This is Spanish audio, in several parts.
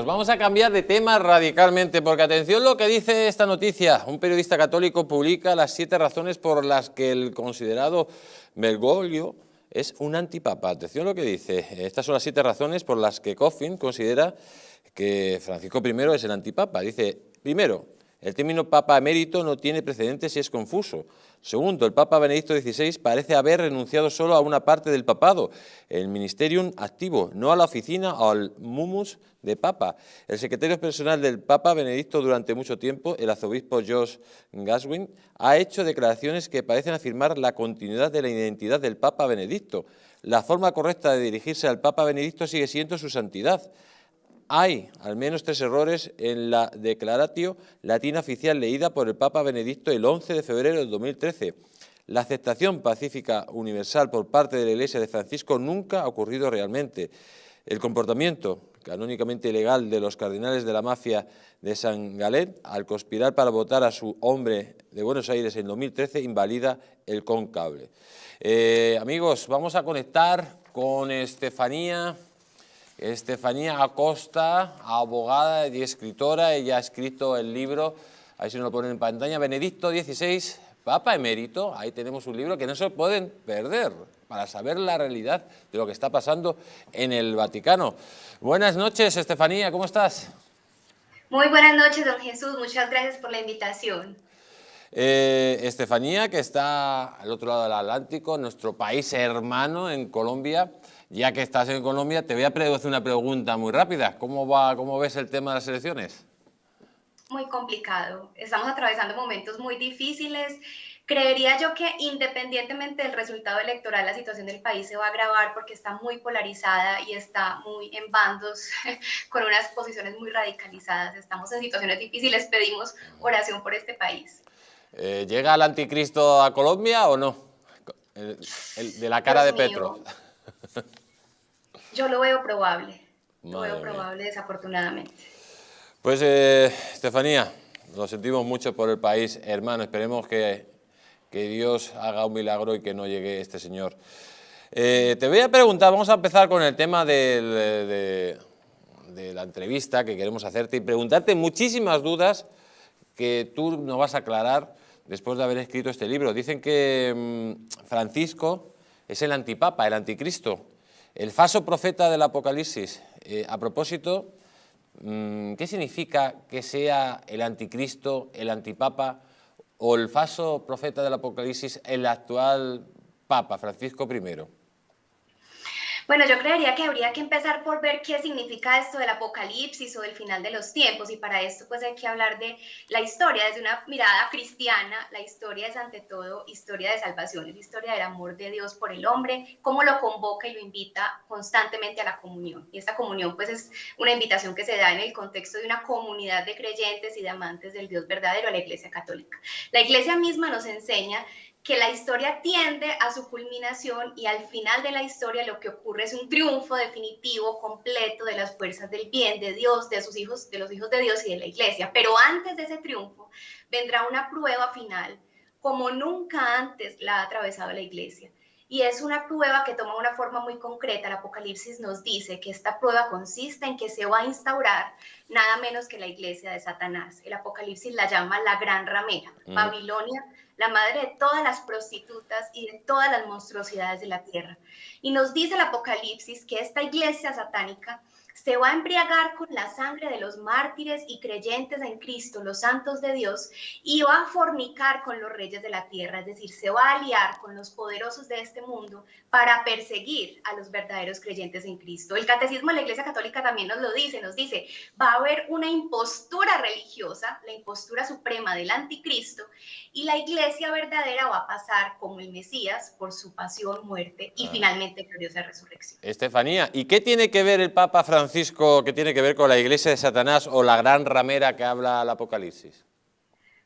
Vamos a cambiar de tema radicalmente, porque atención lo que dice esta noticia. Un periodista católico publica las 7 razones por las que el considerado Bergoglio es un antipapa. Atención lo que dice. Estas son las 7 razones por las que Coffin considera que Francisco I es el antipapa. Dice, primero, el término papa emérito no tiene precedentes y es confuso. Segundo, el Papa Benedicto XVI parece haber renunciado solo a una parte del papado, el ministerium activo, no a la oficina o al mumus de papa. El secretario personal del Papa Benedicto durante mucho tiempo, el arzobispo Josh Gaswin, ha hecho declaraciones que parecen afirmar la continuidad de la identidad del Papa Benedicto. La forma correcta de dirigirse al Papa Benedicto sigue siendo su santidad. Hay al menos 3 errores en la Declaratio Latina oficial leída por el Papa Benedicto el 11 de febrero del 2013. La aceptación pacífica universal por parte de la Iglesia de Francisco nunca ha ocurrido realmente. El comportamiento canónicamente ilegal de los cardenales de la mafia de San Galén al conspirar para votar a su hombre de Buenos Aires en 2013 invalida el conclave. Amigos, vamos a conectar con Estefanía Acosta, abogada y escritora. Ella ha escrito el libro, ahí se nos lo ponen en pantalla, Benedicto XVI, Papa Emérito. Ahí tenemos un libro que no se pueden perder para saber la realidad de lo que está pasando en el Vaticano. Buenas noches, Estefanía, ¿cómo estás? Muy buenas noches, don Jesús, muchas gracias por la invitación. Estefanía, que está al otro lado del Atlántico, nuestro país hermano en Colombia. Ya que estás en Colombia, te voy a hacer una pregunta muy rápida. ¿Cómo ves el tema de las elecciones? Muy complicado. Estamos atravesando momentos muy difíciles. Creería yo que independientemente del resultado electoral, la situación del país se va a agravar porque está muy polarizada y está muy en bandos con unas posiciones muy radicalizadas. Estamos en situaciones difíciles, pedimos oración por este país. ¿Llega el anticristo a Colombia o no? De la cara Dios de Petro. mío. Yo lo veo probable. Lo Madre veo probable, mía. desafortunadamente. Pues, Estefanía, lo sentimos mucho por el país, hermano. Esperemos que Dios haga un milagro y que no llegue este señor. Te voy a preguntar, vamos a empezar con el tema de la entrevista que queremos hacerte y preguntarte muchísimas dudas que tú nos vas a aclarar después de haber escrito este libro. Dicen que Francisco es el antipapa, el anticristo, el falso profeta del Apocalipsis. A propósito, ¿qué significa que sea el anticristo, el antipapa o el falso profeta del Apocalipsis el actual papa, Francisco I? Bueno, yo creería que habría que empezar por ver qué significa esto del apocalipsis o del final de los tiempos, y para esto pues hay que hablar de la historia desde una mirada cristiana. La historia es ante todo historia de salvación, es historia del amor de Dios por el hombre, cómo lo convoca y lo invita constantemente a la comunión, y esta comunión pues es una invitación que se da en el contexto de una comunidad de creyentes y de amantes del Dios verdadero, a la Iglesia Católica. La Iglesia misma nos enseña que la historia tiende a su culminación y al final de la historia lo que ocurre es un triunfo definitivo, completo de las fuerzas del bien, de Dios, de sus hijos, de los hijos de Dios y de la Iglesia. Pero antes de ese triunfo vendrá una prueba final, como nunca antes la ha atravesado la Iglesia. Y es una prueba que toma una forma muy concreta. El Apocalipsis nos dice que esta prueba consiste en que se va a instaurar nada menos que la iglesia de Satanás. El Apocalipsis la llama la gran ramera, Babilonia, la madre de todas las prostitutas y de todas las monstruosidades de la tierra. Y nos dice el Apocalipsis que esta iglesia satánica se va a embriagar con la sangre de los mártires y creyentes en Cristo, los santos de Dios, y va a fornicar con los reyes de la tierra, es decir, se va a aliar con los poderosos de este mundo para perseguir a los verdaderos creyentes en Cristo. El Catecismo de la Iglesia Católica también nos lo dice, nos dice, va a haber una impostura religiosa, la impostura suprema del anticristo, y la iglesia verdadera va a pasar como el Mesías por su pasión, muerte y finalmente gloriosa resurrección. Estefanía, ¿y qué tiene que ver el Papa Francisco, qué tiene que ver con la iglesia de Satanás o la gran ramera que habla el Apocalipsis?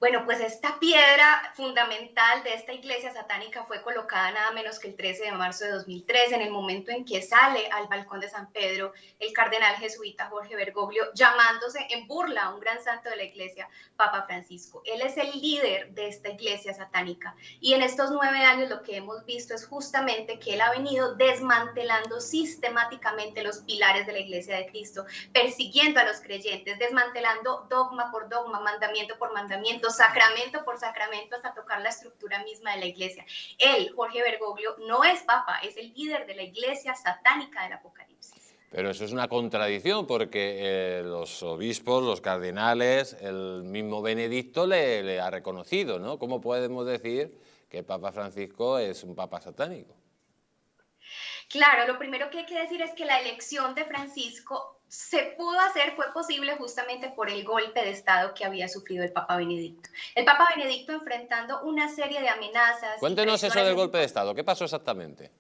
Bueno, pues esta piedra fundamental de esta iglesia satánica fue colocada nada menos que el 13 de marzo de 2003, en el momento en que sale al balcón de San Pedro el cardenal jesuita Jorge Bergoglio, llamándose en burla a un gran santo de la iglesia, Papa Francisco. Él es el líder de esta iglesia satánica y en estos 9 años lo que hemos visto es justamente que él ha venido desmantelando sistemáticamente los pilares de la iglesia de Cristo, persiguiendo a los creyentes, desmantelando dogma por dogma, mandamiento por mandamiento, sacramento por sacramento, hasta tocar la estructura misma de la iglesia. Él, Jorge Bergoglio, no es papa, es el líder de la iglesia satánica del Apocalipsis. Pero eso es una contradicción porque los obispos, los cardenales, el mismo Benedicto le ha reconocido, ¿no? ¿Cómo podemos decir que Papa Francisco es un papa satánico? Claro, lo primero que hay que decir es que la elección de Francisco se pudo hacer, fue posible justamente por el golpe de Estado que había sufrido el Papa Benedicto. El Papa Benedicto enfrentando una serie de amenazas. Cuéntenos eso del golpe de Estado, ¿qué pasó exactamente?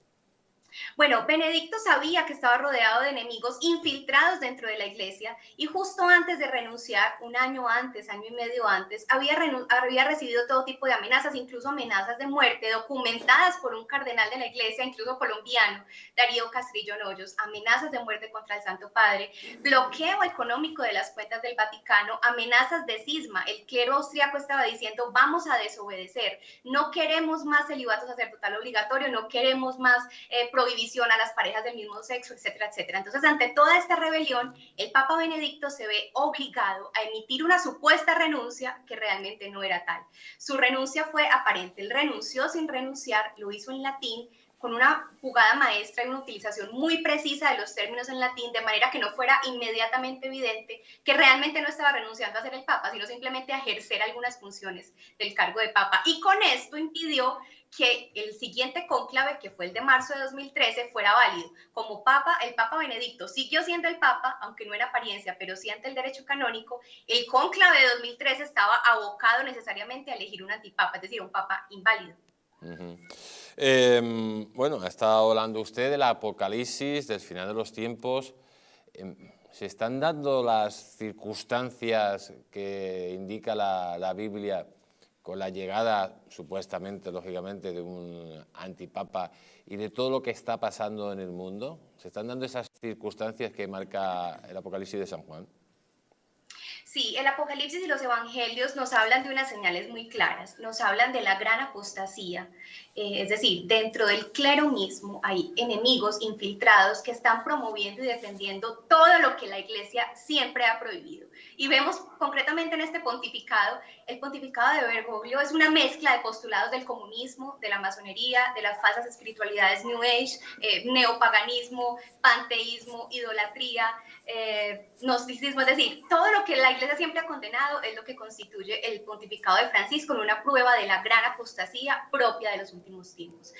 Bueno, Benedicto sabía que estaba rodeado de enemigos infiltrados dentro de la iglesia y justo antes de renunciar, un año antes, año y medio antes, había recibido todo tipo de amenazas, incluso amenazas de muerte, documentadas por un cardenal de la iglesia, incluso colombiano, Darío Castrillo Noyos, amenazas de muerte contra el Santo Padre, bloqueo económico de las cuentas del Vaticano, amenazas de cisma. El clero austriaco estaba diciendo, vamos a desobedecer, no queremos más celibato sacerdotal obligatorio, no queremos más prohibición a las parejas del mismo sexo, etcétera, etcétera. Entonces, ante toda esta rebelión, el Papa Benedicto se ve obligado a emitir una supuesta renuncia que realmente no era tal. Su renuncia fue aparente, él renunció sin renunciar, lo hizo en latín, con una jugada maestra y una utilización muy precisa de los términos en latín, de manera que no fuera inmediatamente evidente que realmente no estaba renunciando a ser el Papa, sino simplemente a ejercer algunas funciones del cargo de Papa. Y con esto impidió que el siguiente cónclave, que fue el de marzo de 2013, fuera válido. Como Papa, el Papa Benedicto siguió siendo el Papa, aunque no en apariencia, pero sí ante el derecho canónico. El cónclave de 2013 estaba abocado necesariamente a elegir un antipapa, es decir, un Papa inválido. Bueno, ha estado hablando usted del apocalipsis, del final de los tiempos. ¿Se están dando las circunstancias que indica la Biblia con la llegada, supuestamente, lógicamente, de un antipapa y de todo lo que está pasando en el mundo? ¿Se están dando esas circunstancias que marca el Apocalipsis de San Juan? Sí, el Apocalipsis y los Evangelios nos hablan de unas señales muy claras, nos hablan de la gran apostasía, es decir, dentro del clero mismo hay enemigos infiltrados que están promoviendo y defendiendo todo lo que la Iglesia siempre ha prohibido. Y vemos concretamente en este pontificado, el pontificado de Bergoglio es una mezcla de postulados del comunismo, de la masonería, de las falsas espiritualidades New Age, neopaganismo, panteísmo, idolatría, gnosticismo, es decir, todo lo que la Iglesia siempre ha condenado es lo que constituye el pontificado de Francisco en una prueba de la gran apostasía propia de los últimos tiempos.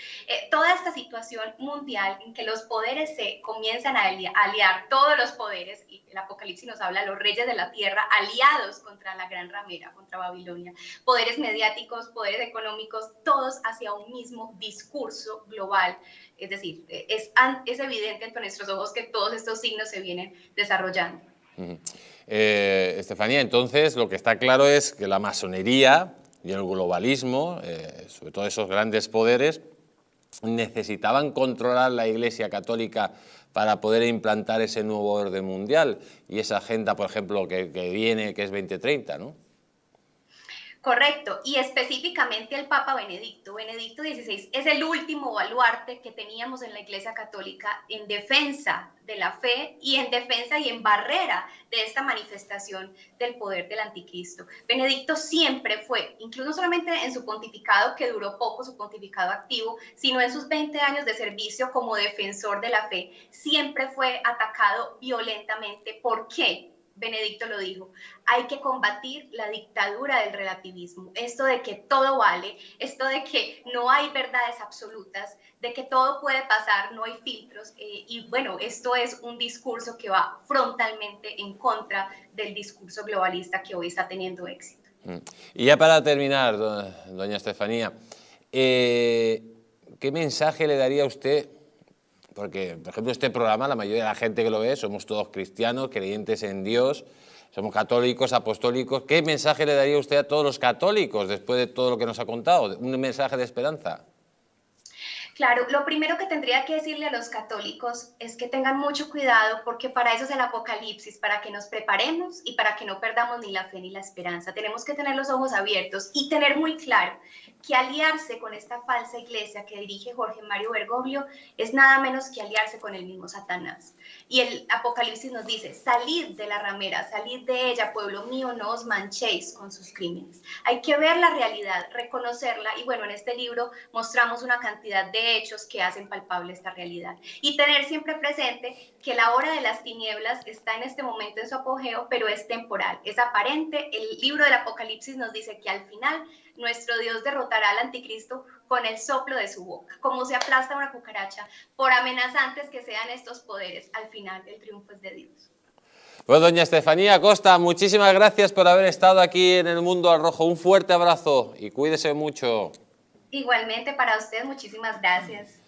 Toda esta situación mundial en que los poderes se comienzan a aliar, todos los poderes, y el Apocalipsis nos habla de los reyes de la tierra aliados contra la gran ramera, contra Babilonia, poderes mediáticos, poderes económicos, todos hacia un mismo discurso global. Es decir, es evidente ante nuestros ojos que todos estos signos se vienen desarrollando. Estefanía, entonces lo que está claro es que la masonería y el globalismo, sobre todo esos grandes poderes, necesitaban controlar la Iglesia Católica para poder implantar ese nuevo orden mundial y esa agenda, por ejemplo, que viene, que es 2030, ¿no? Correcto, y específicamente el Papa Benedicto. Benedicto XVI es el último baluarte que teníamos en la Iglesia Católica en defensa de la fe y en defensa y en barrera de esta manifestación del poder del anticristo. Benedicto siempre fue, incluso no solamente en su pontificado, que duró poco, su pontificado activo, sino en sus 20 años de servicio como defensor de la fe, siempre fue atacado violentamente. ¿Por qué? Benedicto lo dijo, hay que combatir la dictadura del relativismo, esto de que todo vale, esto de que no hay verdades absolutas, de que todo puede pasar, no hay filtros, y bueno, esto es un discurso que va frontalmente en contra del discurso globalista que hoy está teniendo éxito. Y ya para terminar, doña Estefanía, ¿qué mensaje le daría a usted? Porque, por ejemplo, este programa, la mayoría de la gente que lo ve, somos todos cristianos, creyentes en Dios, somos católicos, apostólicos. ¿Qué mensaje le daría usted a todos los católicos después de todo lo que nos ha contado? Un mensaje de esperanza. Claro, lo primero que tendría que decirle a los católicos es que tengan mucho cuidado porque para eso es el Apocalipsis, para que nos preparemos y para que no perdamos ni la fe ni la esperanza. Tenemos que tener los ojos abiertos y tener muy claro que aliarse con esta falsa iglesia que dirige Jorge Mario Bergoglio es nada menos que aliarse con el mismo Satanás. Y el Apocalipsis nos dice, salid de la ramera, salid de ella, pueblo mío, no os manchéis con sus crímenes. Hay que ver la realidad, reconocerla y bueno, en este libro mostramos una cantidad de hechos que hacen palpable esta realidad. Y tener siempre presente que la hora de las tinieblas está en este momento en su apogeo, pero es temporal, es aparente. El libro del Apocalipsis nos dice que al final nuestro Dios derrotará al anticristo con el soplo de su boca. Como se aplasta una cucaracha, por amenazantes que sean estos poderes, al final el triunfo es de Dios. Pues doña Estefanía Costa, muchísimas gracias por haber estado aquí en El Mundo al Rojo. Un fuerte abrazo y cuídese mucho. Igualmente para usted, muchísimas gracias.